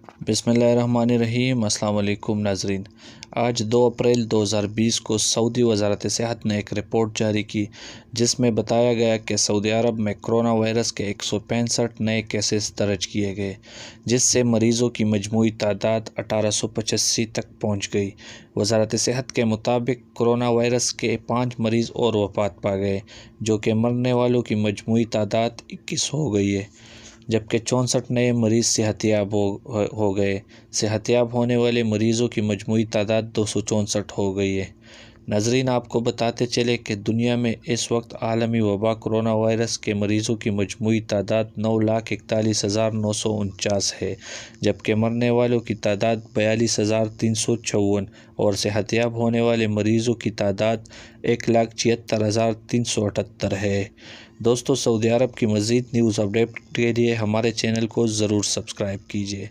बिस्मिल्लाहिर्रहमानिर्रहीम। अस्सलाम वालेकुम नाजरीन। आज 2 अप्रैल 2020 को सऊदी वज़ारत सेहत ने एक रिपोर्ट जारी की जिसमें बताया गया कि सऊदी अरब में कोरोना वायरस के 165 नए केसेस दर्ज किए गए, जिससे मरीज़ों की मजमूई तादाद 1885 तक पहुँच गई। वज़ारत सेहत के मुताबिक कोरोना वायरस के 5 मरीज़ और वफ़ात पा गए, जो कि मरने वालों की मजमूई तादाद 21 हो गई है, जबकि 64 नए मरीज़ सेहतयाब हो गए। सेहतयाब होने वाले मरीज़ों की मजमूई तादाद 264 हो गई है। नाज़रीन, आपको बताते चले कि दुनिया में इस वक्त आलमी वबा कोरोना वायरस के मरीज़ों की मजमूई तादाद 9,41,949 है, जबकि मरने वालों की तादाद 42,354 और सेहतयाब होने वाले मरीज़ों की तादाद 1,76,378 है। दोस्तों, सऊदी अरब की मज़ीद न्यूज़ अपडेट के लिए हमारे चैनल को ज़रूर सब्सक्राइब कीजिए।